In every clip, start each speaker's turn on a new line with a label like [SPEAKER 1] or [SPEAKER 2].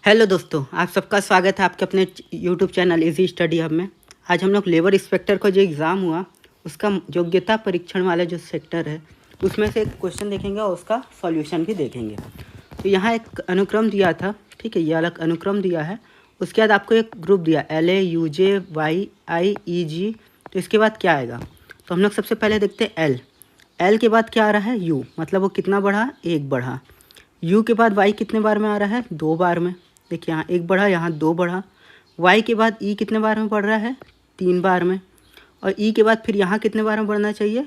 [SPEAKER 1] Hello दोस्तों, आप सबका स्वागत है आपके अपने YouTube channel easy study hub में। आज हम लोग लेबर इंस्पेक्टर का जो एग्ज़ाम हुआ उसका योग्यता परीक्षण वाला जो सेक्टर है उसमें से एक क्वेश्चन देखेंगे और उसका सॉल्यूशन भी देखेंगे। तो यहाँ एक अनुक्रम दिया था, ठीक है, ये अलग अनुक्रम दिया है। उसके बाद आपको एक ग्रुप दिया LAUJYIEG। तो इसके बाद क्या आएगा? तो हम लोग सबसे पहले देखते हैं एल के बाद क्या आ रहा है? यू, मतलब वो कितना बढ़ा? एक बढ़ा। यू के बाद वाई कितने बार में आ रहा है? 2 बार में। देखिए यहाँ एक बढ़ा, यहाँ 2 बढ़ा। वाई के बाद ई कितने बार में बढ़ रहा है? 3 बार में। और ई के बाद फिर यहाँ कितने बार में बढ़ना चाहिए?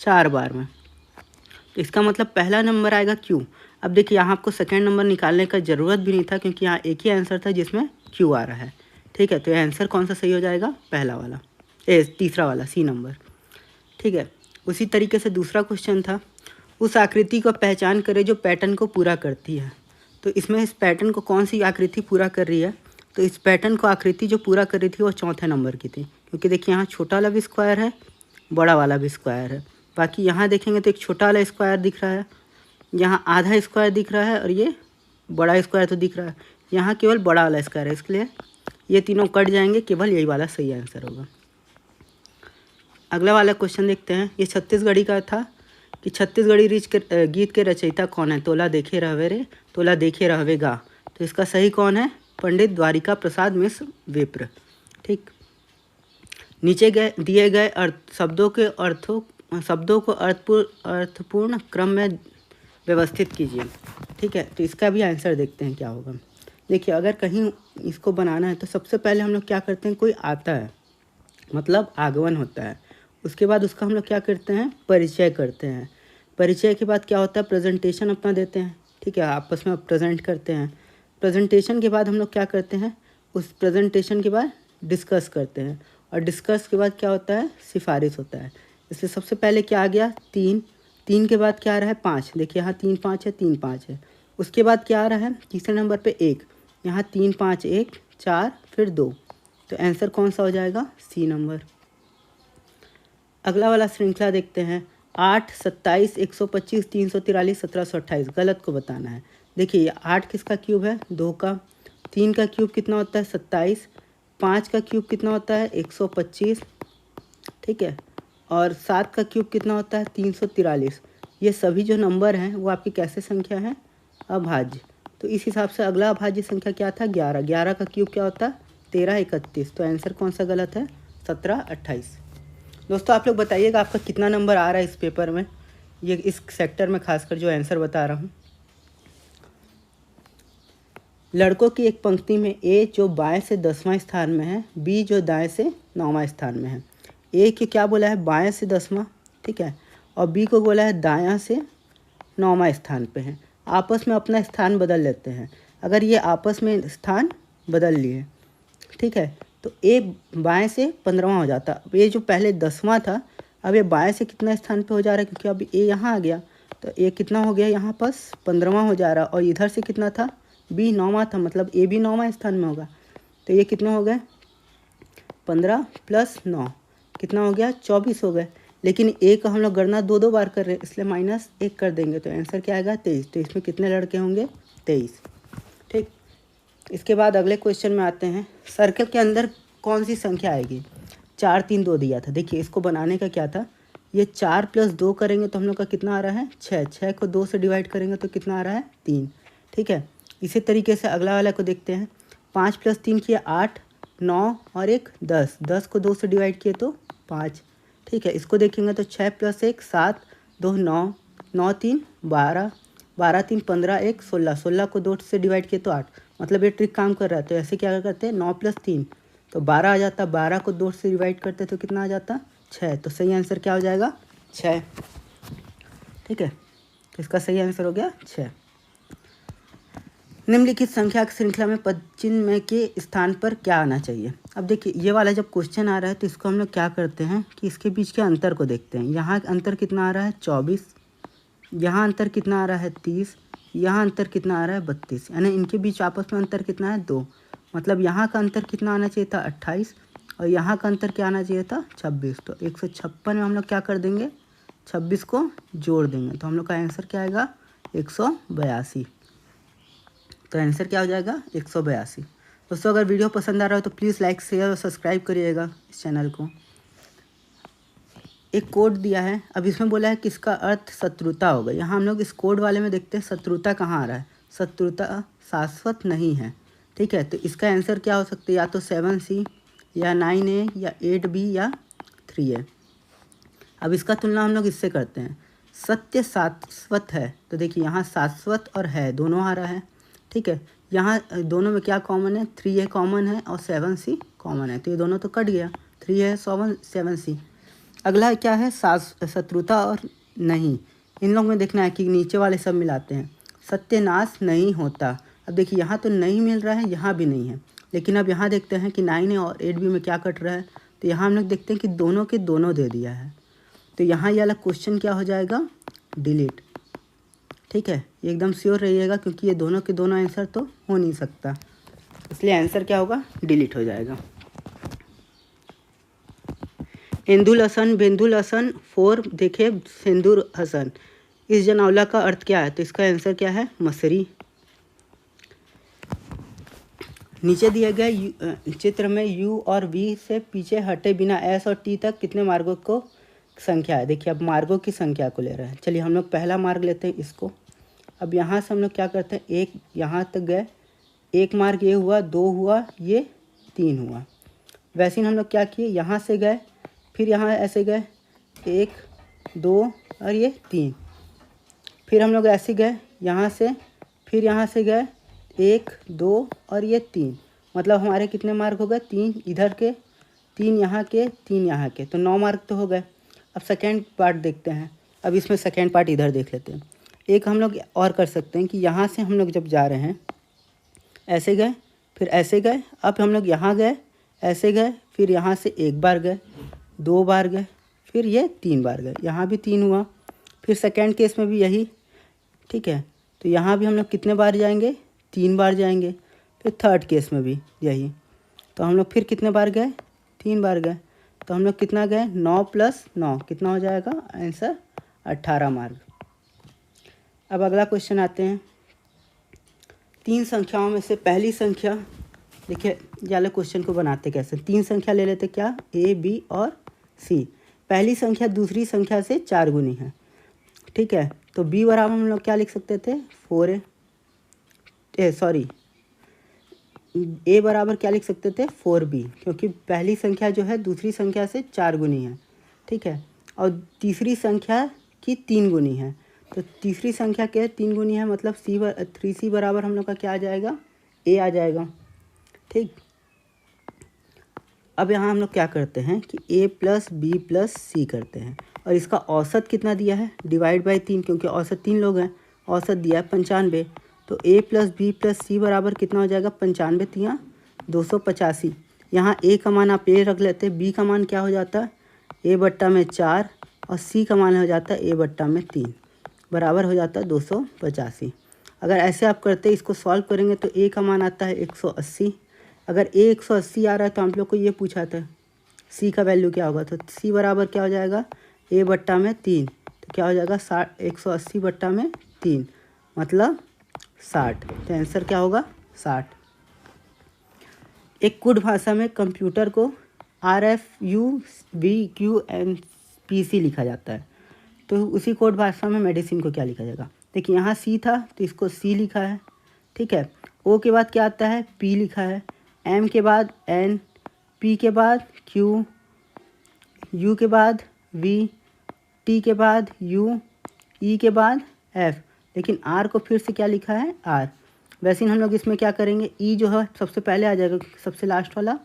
[SPEAKER 1] 4 बार में। तो इसका मतलब पहला नंबर आएगा क्यू। अब देखिए यहाँ आपको सेकेंड नंबर निकालने का ज़रूरत भी नहीं था क्योंकि यहाँ एक ही आंसर था जिसमें क्यू आ रहा है, ठीक है। तो ये आंसर कौन सा सही हो जाएगा? पहला वाला, तीसरा वाला, सी नंबर, ठीक है। उसी तरीके से दूसरा क्वेश्चन था, उस आकृति को पहचान करें जो पैटर्न को पूरा करती है। तो इसमें इस पैटर्न को कौन सी आकृति पूरा कर रही है? तो इस पैटर्न को आकृति जो पूरा कर रही थी वो चौथे नंबर की थी, क्योंकि देखिए यहाँ छोटा वाला भी स्क्वायर है, बड़ा वाला भी स्क्वायर है। बाकी यहाँ देखेंगे तो एक छोटा वाला स्क्वायर दिख रहा है, यहाँ आधा स्क्वायर दिख रहा है और ये बड़ा स्क्वायर तो दिख रहा है। यहाँ केवल बड़ा वाला स्क्वायर है, इसलिए ये तीनों कट जाएंगे, केवल यही वाला सही आंसर होगा। अगला वाला क्वेश्चन देखते हैं। ये छत्तीसगढ़ी का था कि छत्तीसगढ़ी गीत के रचयिता कौन है? तोला देखे रहवे रे, तोला देखे रहवे गा। तो इसका सही कौन है? पंडित द्वारिका प्रसाद मिश्र विप्र, ठीक। नीचे दिए गए शब्दों को अर्थपूर्ण क्रम में व्यवस्थित कीजिए, ठीक है। तो इसका भी आंसर देखते हैं क्या होगा। देखिए अगर कहीं इसको बनाना है तो सबसे पहले हम लोग क्या करते हैं, कोई आता है मतलब आगमन होता है, उसके बाद उसका हम लोग क्या करते हैं? परिचय करते हैं। परिचय के बाद क्या होता है? प्रेजेंटेशन अपना देते हैं, ठीक है, आपस में प्रेजेंट करते हैं। प्रेजेंटेशन के बाद हम लोग क्या करते हैं? उस प्रेजेंटेशन के बाद डिस्कस करते हैं, और डिस्कस के बाद क्या होता है? सिफारिश होता है। इसलिए सबसे पहले क्या आ गया? 3 के बाद क्या आ रहा है? 5। देखिए यहाँ 3 5 है, 3 5 है। उसके बाद क्या आ रहा है? तीसरे नंबर पर 1, यहाँ 3 5 1 4 फिर 2। तो आंसर कौन सा हो जाएगा? C number. अगला वाला श्रृंखला देखते हैं। 8 27 125 343 1728 गलत को बताना है। देखिए 8 किसका क्यूब है? 2 का। 3 का क्यूब कितना होता है? 27। 5 का क्यूब कितना होता है? 125, ठीक है। और 7 का क्यूब कितना होता है? 343। ये सभी जो नंबर हैं वो आपकी कैसे संख्या है? अभाज्य। तो इस हिसाब से अगला अभाज्य संख्या क्या था? 11। 11 का क्यूब क्या होता है? 13 31। तो आंसर कौन सा गलत है? 17 28। दोस्तों आप लोग बताइएगा आपका कितना नंबर आ रहा है इस पेपर में, ये इस सेक्टर में खासकर जो आंसर बता रहा हूँ। लड़कों की एक पंक्ति में ए जो बाएं से 10वां स्थान में है, बी जो दाएं से 9वां स्थान में है। ए के क्या बोला है? बाएं से 10वां, ठीक है, और बी को बोला है दायां से 9वां स्थान पे है। आपस में अपना स्थान बदल लेते हैं। अगर ये आपस में स्थान बदल लिए, ठीक है, तो ए बाएं से 15वां हो जाता। अब ये जो पहले 10वां था, अब ये बाएं से कितना स्थान पे हो जा रहा है? क्योंकि अब ए यहाँ आ गया, तो ए कितना हो गया? यहाँ पास 15वां हो जा रहा। और इधर से कितना था? बी 9वां था, मतलब ए भी 9वां स्थान में होगा। तो ये कितना हो गए? 15 + 9 कितना हो गया? 24 हो गए। लेकिन ए का हम लोग गणना 2 बार कर रहे हैं, इसलिए -1 कर देंगे। तो आंसर क्या आएगा? 23। तो इसमें कितने लड़के होंगे? 23, ठीक। इसके बाद अगले क्वेश्चन में आते हैं। सर्कल के अंदर कौन सी संख्या आएगी? 4 3 2 दिया था। देखिए इसको बनाने का क्या था, ये 4 + 2 करेंगे तो हम लोग का कितना आ रहा है? 6। 6 को 2 से डिवाइड करेंगे तो कितना आ रहा है? 3, ठीक है। इसी तरीके से अगला वाला को देखते हैं। 5 + 3 किया 8, 9 और 1 10। 10 को 2 से डिवाइड किए तो 5, ठीक है। इसको देखेंगे तो 6 + 1 7, 2 9, 9 3 12, 12 3 15, 1 16। 16 को 2 से डिवाइड किए तो 8, मतलब ये ट्रिक काम कर रहा है। तो ऐसे क्या करते हैं? 9 + 3 तो 12 आ जाता। 12 को 2 से डिवाइड करते तो कितना आ जाता? 6। तो सही आंसर क्या हो जाएगा? 6, ठीक है। तो इसका सही आंसर हो गया 6। निम्नलिखित संख्या की श्रृंखला में पद चिन्ह में के स्थान पर क्या आना चाहिए? अब देखिए ये वाला जब क्वेश्चन आ रहा है तो इसको हम लोग क्या करते हैं कि इसके बीच के अंतर को देखते हैं। यहाँ अंतर कितना आ रहा है? 24। यहाँ अंतर कितना आ रहा है? 30। यहाँ अंतर कितना आ रहा है? 32। यानी इनके बीच आपस में अंतर कितना है? 2। मतलब यहाँ का अंतर कितना आना चाहिए था? 28। और यहाँ का अंतर क्या आना चाहिए था? 26। तो 156 में हम लोग क्या कर देंगे? 26 को जोड़ देंगे, तो हम लोग का आंसर क्या आएगा? 182, तो आंसर क्या हो जाएगा 182। दोस्तों अगर वीडियो पसंद आ रहा हो तो प्लीज़ लाइक शेयर और सब्सक्राइब करिएगा इस चैनल को। एक कोड दिया है, अब इसमें बोला है किसका अर्थ शत्रुता होगा। यहाँ हम लोग इस कोड वाले में देखते हैं शत्रुता कहाँ आ रहा है। शत्रुता शाश्वत नहीं है, ठीक है। तो इसका आंसर क्या हो सकता है, या तो 7C या 9A या 8B या 3A। अब इसका तुलना हम लोग इससे करते हैं, सत्य शाश्वत है, तो देखिए यहाँ शाश्वत और है दोनों आ रहा है, ठीक है। यहाँ दोनों में क्या कॉमन है, 3A कॉमन है और 7C कॉमन है, तो ये दोनों तो कट गया, 3 है 7C। अगला क्या है, शत्रुता और नहीं, इन लोग में देखना है कि नीचे वाले सब मिलाते हैं। सत्यनाश नहीं होता, अब देखिए यहाँ तो नहीं मिल रहा है, यहाँ भी नहीं है, लेकिन अब यहाँ देखते हैं कि 9A और 8B में क्या कट रहा है। तो यहाँ हम लोग देखते हैं कि दोनों के दोनों दे दिया है, तो यहाँ ये अलग क्वेश्चन क्या हो जाएगा, डिलीट, ठीक है। एकदम श्योर रहिएगा क्योंकि ये दोनों के दोनों आंसर तो हो नहीं सकता, इसलिए आंसर क्या होगा, डिलीट हो जाएगा। इंदुल हसन बेंदुल हसन 4 देखे सिंदूर हसन, इस जनौला का अर्थ क्या है, तो इसका आंसर क्या है, मसरी। नीचे दिए गए चित्र में U और V से पीछे हटे बिना S और T तक कितने मार्गों को संख्या है। देखिए अब मार्गों की संख्या को ले रहे हैं, चलिए हम लोग पहला मार्ग लेते हैं इसको। अब यहाँ से हम लोग क्या करते हैं, एक यहाँ तक गए, एक मार्ग ये हुआ, 2 हुआ, ये 3 हुआ। वैसे ही हम लोग क्या किए, यहाँ से गए, फिर यहाँ ऐसे गए, 1 2 और ये 3, फिर हम लोग ऐसे गए यहाँ से, फिर यहाँ से गए 1 2 और ये 3, मतलब हमारे कितने मार्ग हो गए, 3 इधर के, 3 यहाँ के, 3 यहाँ के, तो 9 मार्ग तो हो गए। अब सेकेंड पार्ट देखते हैं, अब इसमें सेकेंड पार्ट इधर देख लेते हैं। एक हम लोग और कर सकते हैं कि यहाँ से हम लोग जब जा रहे हैं, ऐसे गए, फिर ऐसे गए, अब हम लोग यहाँ गए, ऐसे गए, फिर यहाँ से 1 बार गए, 2 बार गए, फिर ये 3 बार गए, यहाँ भी 3 हुआ। फिर सेकेंड केस में भी यही, ठीक है, तो यहाँ भी हम लोग कितने बार जाएंगे, 3 बार जाएंगे। फिर थर्ड केस में भी यही, तो हम लोग फिर कितने बार गए, 3 बार गए, तो हम लोग कितना गए, 9 + 9 कितना हो जाएगा, आंसर 18 मार्ग। अब अगला क्वेश्चन आते हैं, 3 संख्याओं में से पहली संख्या, देखिए ये वाले क्वेश्चन को बनाते कैसे, 3 संख्या ले लेते, क्या, A B और C। पहली संख्या दूसरी संख्या से 4 गुनी है, ठीक है, तो B बराबर हम लोग क्या लिख सकते थे, 4A, A बराबर क्या लिख सकते थे, 4B, क्योंकि पहली संख्या जो है दूसरी संख्या से 4 गुनी है, ठीक है, और तीसरी संख्या की 3 गुनी है, तो तीसरी संख्या के 3 गुनी है, मतलब 3C बराबर हम लोग का क्या आ जाएगा, A आ जाएगा, ठीक। अब यहाँ हम लोग क्या करते हैं कि A + B + C करते हैं, और इसका औसत कितना दिया है, डिवाइड बाई 3, क्योंकि औसत 3 लोग हैं, औसत दिया है 95, तो A + B + C बराबर कितना हो जाएगा, 95 × 285। यहाँ A का मान आप A रख लेते हैं, B का मान क्या हो जाता है, A/4 और C का मान हो जाता है A/3, बराबर हो जाता है 285। अगर ऐसे आप करते हैं, इसको सॉल्व करेंगे तो A का मान आता है 180। अगर A 180 आ रहा है तो हम लोग को ये पूछा था C का वैल्यू क्या होगा, तो C बराबर क्या हो जाएगा, A/3, तो क्या हो जाएगा 180/3, मतलब 60, तो आंसर क्या होगा 60। एक कोड भाषा में कंप्यूटर को RFUVQNPC लिखा जाता है, तो उसी कोड भाषा में मेडिसिन को क्या लिखा जाएगा। देखिए यहाँ C था तो इसको C लिखा है, ठीक है, O के बाद क्या आता है, P लिखा है, M के बाद N, P के बाद Q, U के बाद V, T के बाद U, E के बाद F, लेकिन R को फिर से क्या लिखा है, R। वैसे ही हम लोग इसमें क्या करेंगे, E जो है सबसे पहले आ जाएगा, सबसे लास्ट वाला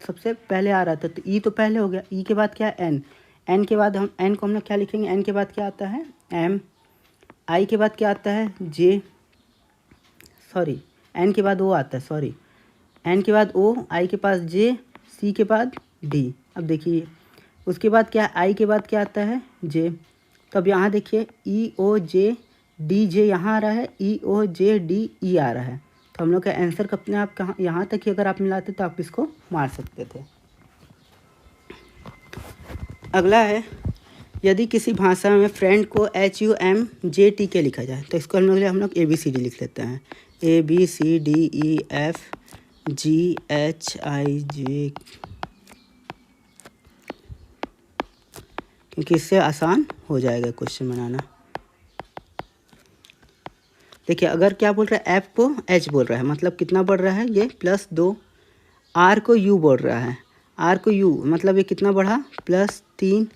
[SPEAKER 1] सबसे पहले आ रहा था, तो E तो पहले हो गया। E के बाद क्या है, N, N के बाद हम N को हम लोग क्या लिखेंगे, N के बाद क्या आता है, M, I के बाद क्या आता है, J, N के बाद O आता है, N के बाद O, I के पास J, C के बाद D। अब देखिए उसके बाद क्या है, I के बाद क्या आता है, J, तो अब यहाँ देखिए EOJDJ यहाँ आ रहा है, EOJDE आ रहा है, तो हम लोग का आंसर अपने आप कहाँ, यहाँ तक ही अगर आप मिलाते तो आप इसको मार सकते थे। अगला है, यदि किसी भाषा में फ्रेंड को HUMJTK लिखा जाए, तो इसको हम लोग ABCD लिख लेते हैं। ABCDEFGHIJ, क्योंकि इससे आसान हो जाएगा क्वेश्चन बनाना। देखिए अगर क्या बोल रहा है, एफ को एच बोल रहा है, मतलब कितना बढ़ रहा है ये +2। आर को यू बोल रहा है, आर को यू मतलब ये कितना बढ़ा +3।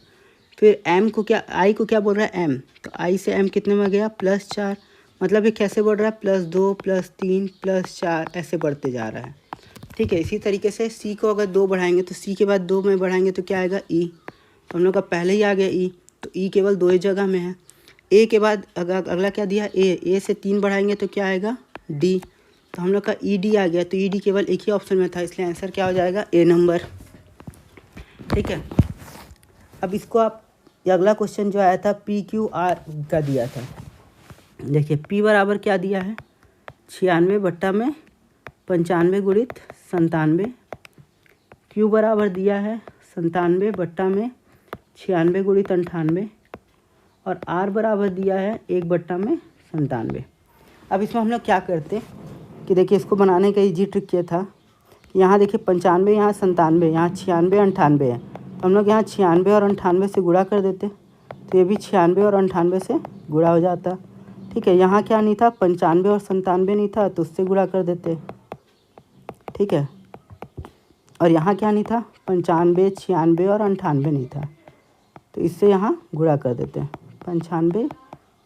[SPEAKER 1] फिर एम को क्या, आई को क्या बोल रहा है एम, तो आई से एम कितने में गया +4, मतलब ये कैसे बढ़ रहा है +2 +3 +4 ऐसे बढ़ते जा रहा है। ठीक है, इसी तरीके से सी को अगर 2 बढ़ाएंगे तो सी के बाद 2 में बढ़ाएंगे तो क्या आएगा ई, तो हम लोग का पहले ही आ गया ई, तो ई केवल 2 ही जगह में है। ए के बाद अगला क्या दिया ए से 3 बढ़ाएंगे तो क्या आएगा डी, तो हम लोग का ई डी आ गया, तो ई डी केवल एक ही ऑप्शन में था, इसलिए आंसर क्या हो जाएगा ए नंबर। ठीक है, अब इसको आप, अगला क्वेश्चन जो आया था PQR का दिया था। देखिए P बराबर क्या दिया है 96/95 × 97, Q बराबर दिया है 97/96 × 98 और R बराबर दिया है 1/97। अब इसमें हम लोग क्या करते कि देखिए इसको बनाने का इजी ट्रिक ये था कि यहाँ देखिए 95, यहाँ 97, यहाँ 96 98 है, तो हम लोग यहाँ 96 और 98 से गुणा कर देते, तो ये भी 96 और 98 से गुणा हो जाता। ठीक है, यहाँ क्या नहीं था 95 और 97 नहीं था, तो उससे गुणा कर देते। ठीक है, और यहाँ क्या नहीं था 95 96 और 98 नहीं था, तो इससे यहाँ गुणा कर देते हैं 95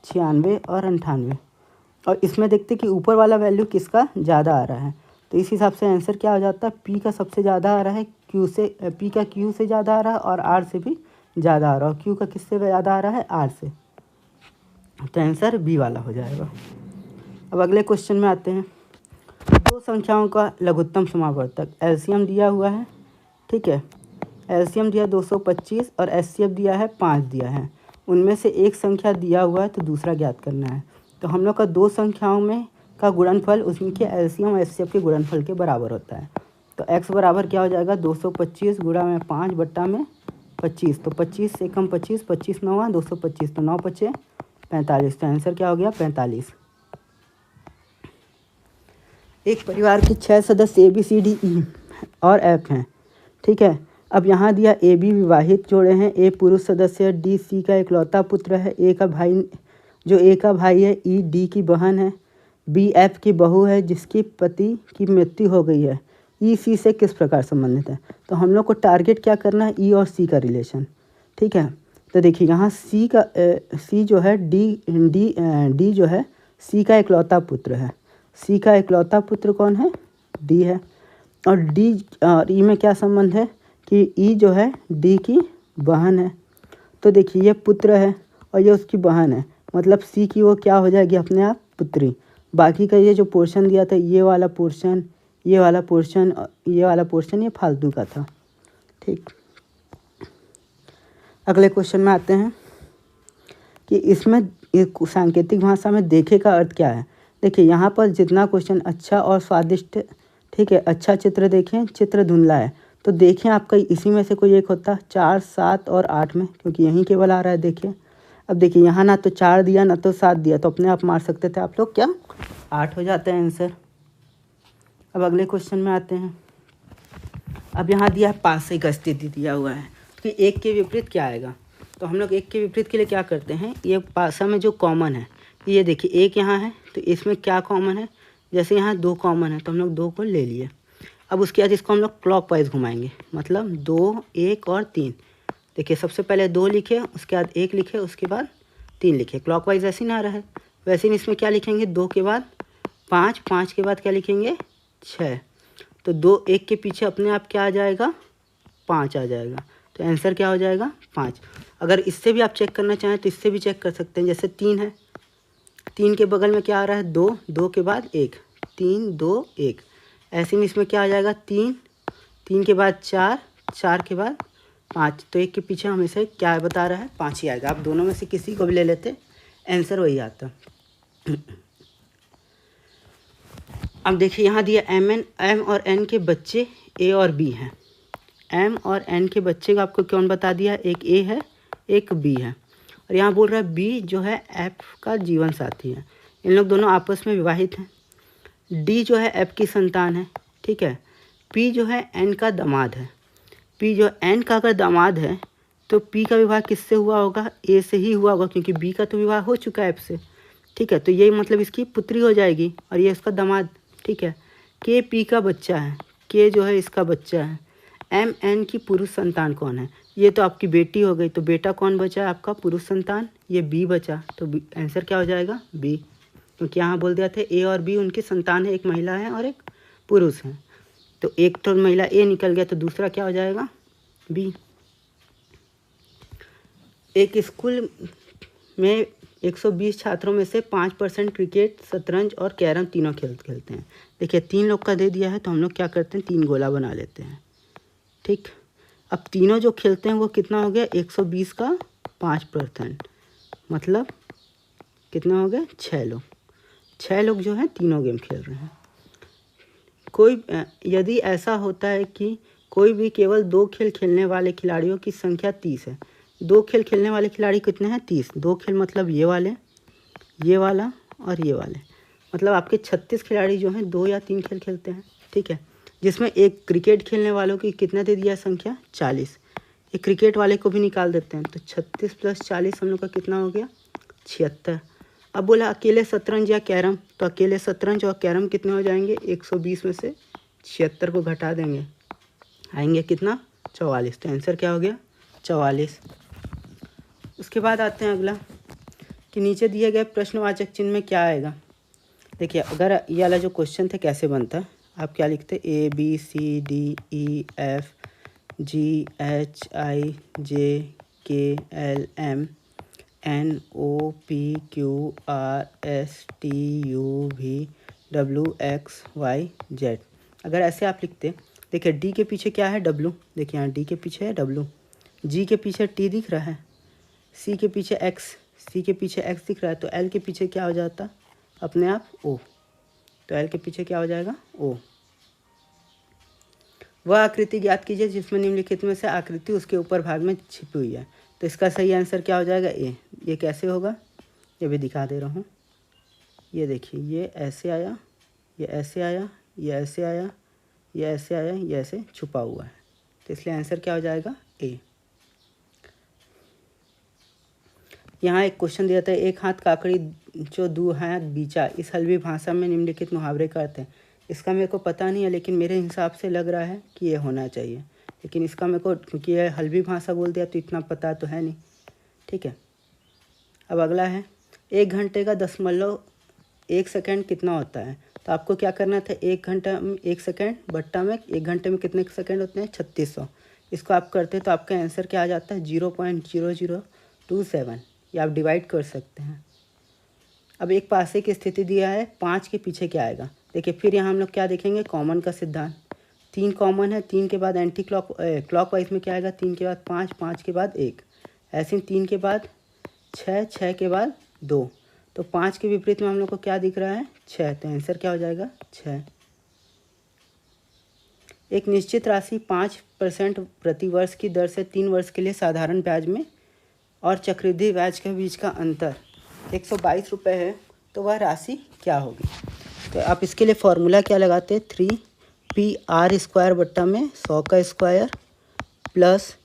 [SPEAKER 1] 96 और 98, और इसमें देखते कि ऊपर वाला वैल्यू किसका ज़्यादा आ रहा है, तो इस हिसाब से आंसर क्या हो जाता है पी का सबसे ज़्यादा आ रहा है क्यू से, पी का क्यू से ज़्यादा आ रहा है और आर से भी ज़्यादा आ रहा है, और क्यू का किससे ज़्यादा आ रहा है आर से, तो आंसर बी वाला हो जाएगा। अब अगले क्वेश्चन में आते हैं। दो संख्याओं का लघुत्तम समावर्तक एलसीएम दिया हुआ है। ठीक है, एलसीएम दिया 225 और एचसीएफ दिया है 5 दिया है, उनमें से एक संख्या दिया हुआ है तो दूसरा ज्ञात करना है। तो हम लोग का दो संख्याओं में का गुणनफल उनके एलसीएम और एचसीएफ के गुणनफल के बराबर होता है। तो x बराबर क्या हो जाएगा 225 गुणा में 5/25, तो 25 से कम 25, 25 9 225, तो 9 बचे 45, तो आंसर क्या हो गया 45। एक परिवार के 6 सदस्य ABCDE और F हैं। ठीक है, अब यहाँ दिया AB विवाहित जोड़े हैं, A पुरुष सदस्य, D C का इकलौता पुत्र है, A का भाई है, E D की बहन है, B F की बहू है जिसकी पति की मृत्यु हो गई है, E C से किस प्रकार संबंधित है। तो हम लोग को टारगेट क्या करना है E और C का रिलेशन। ठीक है, तो देखिए यहाँ C जो है D जो है C का इकलौता पुत्र है, C का इकलौता पुत्र कौन है D है, और D और E में क्या संबंध है कि E जो है D की बहन है। तो देखिए ये पुत्र है और ये उसकी बहन है, मतलब C की वो क्या हो जाएगी अपने आप पुत्री। बाकी का ये जो पोर्शन दिया था ये वाला पोर्शन ये वाला पोर्शन ये फालतू का था। ठीक, अगले क्वेश्चन में आते हैं कि इसमें सांकेतिक भाषा में देखे का अर्थ क्या है। देखिए यहाँ पर जितना क्वेश्चन अच्छा और स्वादिष्ट, ठीक है, अच्छा चित्र देखें, चित्र धुंधला है, तो देखें आपका इसी में से कोई एक होता 4 7 और 8 में, क्योंकि यहीं केवल आ रहा है। देखिए अब देखिए यहाँ ना तो 4 दिया ना तो 7 दिया, तो अपने आप मार सकते थे आप लोग, क्या 8 हो जाता है आंसर। अब अगले क्वेश्चन में आते हैं। अब यहाँ दिया है पासे का स्थिति दिया हुआ है कि एक के विपरीत क्या आएगा। तो हम लोग एक के विपरीत के लिए क्या करते हैं, ये पासा में जो कॉमन है ये देखिए एक यहाँ है, तो इसमें क्या कॉमन है, जैसे यहाँ 2 कॉमन है तो हम लोग 2 को ले लिए। अब उसके बाद इसको हम लोग क्लॉकवाइज घुमाएंगे, मतलब 2 1 और 3। देखिए सबसे पहले 2 लिखे, उसके बाद 1 लिखे, उसके बाद 3 लिखे, क्लॉकवाइज ऐसे ना रहे। वैसे ही इसमें क्या लिखेंगे 2 के बाद 5, 5 के बाद क्या लिखेंगे 6, तो 2 1 के पीछे अपने आप क्या आ जाएगा 5 आ जाएगा, तो आंसर क्या हो जाएगा 5। अगर इससे भी आप चेक करना चाहें तो इससे भी चेक कर सकते हैं, जैसे 3 है, 3 के बगल में क्या आ रहा है 2, 2 के बाद 1, 3 2 1, ऐसे में इसमें क्या आ जाएगा 3, 3 के बाद 4, 4 के बाद 5, तो 1 के पीछे हमेशा क्या बता रहा है 5 ही आएगा। आप दोनों में से किसी को भी ले लेते आंसर वही आता। अब देखिए यहाँ दिया M और N के बच्चे A और B हैं। M और N के बच्चे को आपको कौन बता दिया, एक A है एक B है, और यहाँ बोल रहा है B जो है F का जीवन साथी है। इन लोग दोनों आपस में विवाहित हैं। डी जो है एफ की संतान है, ठीक है। पी जो है एन का दामाद है। पी जो एन का अगर दामाद है तो पी का विवाह किससे हुआ होगा? ए से ही हुआ होगा, क्योंकि बी का तो विवाह हो चुका है एफ से, ठीक है। तो ये मतलब इसकी पुत्री हो जाएगी और ये इसका दामाद, ठीक है। के पी का बच्चा है, के जो है इसका बच्चा है। एम एन की पुरुष संतान कौन है? ये तो आपकी बेटी हो गई, तो बेटा कौन बचा है आपका? पुरुष संतान, ये बी बचा। तो आंसर क्या हो जाएगा? बी, क्योंकि यहाँ बोल दिया था ए और बी उनकी संतान है, एक महिला है और एक पुरुष है। तो एक तो महिला ए निकल गया, तो दूसरा क्या हो जाएगा? बी। एक स्कूल में 120 छात्रों में से 5% क्रिकेट, शतरंज और कैरम तीनों खेलते हैं। देखिए 3 लोग का दे दिया है, तो हम लोग क्या करते हैं, 3 गोला बना लेते हैं, ठीक। अब तीनों जो खेलते हैं वो कितना हो गया? 120 का 5%, मतलब कितना हो गया? 6 लोग। 6 लोग जो हैं तीनों गेम खेल रहे हैं। कोई यदि ऐसा होता है कि कोई भी केवल 2 खेल खेलने वाले खिलाड़ियों की संख्या 30 है। 2 खेल खेलने वाले खिलाड़ी कितने हैं? 30। 2 खेल मतलब ये वाले, ये वाला और ये वाले, मतलब आपके 36 खिलाड़ी जो हैं 2 या 3 खेल खेलते हैं, ठीक है। जिसमें एक क्रिकेट खेलने वालों की कितना दे दिया संख्या? 40। एक क्रिकेट वाले को भी निकाल देते हैं, तो 36 + 40 हम लोग का कितना हो गया? 76। अब बोला अकेले शतरंज या कैरम, तो अकेले शतरंज और कैरम कितने हो जाएंगे? 120 में से 76 को घटा देंगे, आएंगे कितना? 44। तो आंसर क्या हो गया? 44। उसके बाद आते हैं अगला कि नीचे दिए गए प्रश्नवाचक चिन्ह में क्या आएगा। देखिए अगर ये वाला जो क्वेश्चन था कैसे बनता है, आप क्या लिखते? A B C D E F G H I J K L M N O P Q R S T U V W X Y Z। अगर ऐसे आप लिखते, देखिए डी के पीछे क्या है? डब्लू। देखिए यहाँ डी के पीछे है डब्लू, जी के पीछे टी दिख रहा है, सी के पीछे एक्स, सी के पीछे एक्स दिख रहा है, तो एल के पीछे क्या हो जाता? अपने आप ओ। तो एल के पीछे क्या हो जाएगा? ओ। वह आकृति ज्ञात कीजिए जिसमें निम्नलिखित में से आकृति उसके ऊपर भाग में छिपी हुई है। तो इसका सही आंसर क्या हो जाएगा? ए। ये कैसे होगा? ये भी दिखा दे रहा हूँ। ये देखिए ये ऐसे आया, ये ऐसे आया, ये ऐसे आया, ये ऐसे आया, ये ऐसे छुपा हुआ है, तो इसलिए आंसर क्या हो जाएगा? ए। यहाँ एक क्वेश्चन दिया था, एक हाथ काकड़ी जो दो हाथ बीचा, इस हल्बी भाषा में निम्नलिखित मुहावरे का अर्थ है। इसका मेरे को पता नहीं है, लेकिन मेरे हिसाब से लग रहा है कि ये होना चाहिए, लेकिन इसका मेरे को, क्योंकि ये हल्बी भाषा बोल दिया तो इतना पता तो है नहीं, ठीक है। अब अगला है 1 घंटे का 10.1 सेकेंड कितना होता है? तो आपको क्या करना था? 1 घंटा में 1 सेकेंड बट्टा में 1 घंटे में कितने सेकेंड होते हैं? 3600। इसको आप करते तो आपका आंसर क्या आ जाता है? 0.0027। ये आप डिवाइड कर सकते हैं। अब एक पासे की स्थिति दिया है, 5 के पीछे क्या आएगा? देखिए फिर यहाँ हम लोग क्या देखेंगे? कॉमन का सिद्धांत। 3 कॉमन है, 3 के बाद एंटी क्लॉकवाइज में क्या आएगा? 3 के बाद 5, 5 के बाद 1, ऐसे 3 के बाद 6, 6 के बाद 2, तो 5 के विपरीत में हम लोग को क्या दिख रहा है? 6। तो आंसर क्या हो जाएगा? 6। एक निश्चित राशि 5% प्रति वर्ष की दर से 3 वर्ष के लिए साधारण ब्याज में और चक्रवृद्धि ब्याज के बीच का अंतर 122 रुपये है, तो वह राशि क्या होगी? तो आप इसके लिए फॉर्मूला क्या लगाते हैं? 3PR² बट्टा में 100 का स्क्वायर प्लस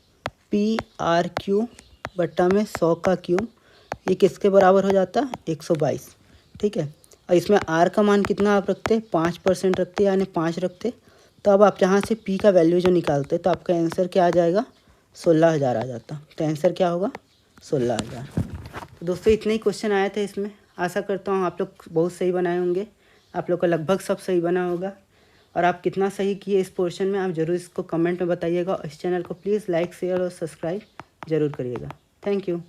[SPEAKER 1] PR³ बट्टा में 100 का क्यूब, ये किसके बराबर हो जाता? 122, ठीक है। और इसमें R का मान कितना आप रखते? 5% रखते, यानी 5 रखते। तो अब आप जहाँ से P का वैल्यू जो निकालते तो आपका आंसर क्या आ जाएगा? 16,000 आ जाता। तो आंसर क्या होगा? 16,000। तो दोस्तों इतने ही क्वेश्चन आए थे इसमें। आशा करता हूँ आप लोग बहुत सही बनाए होंगे, आप लोग का लगभग सब सही बना होगा। और आप कितना सही किए इस पोर्शन में आप ज़रूर इसको कमेंट में बताइएगा। और इस चैनल को प्लीज़ लाइक, शेयर और सब्सक्राइब ज़रूर करिएगा। Thank you.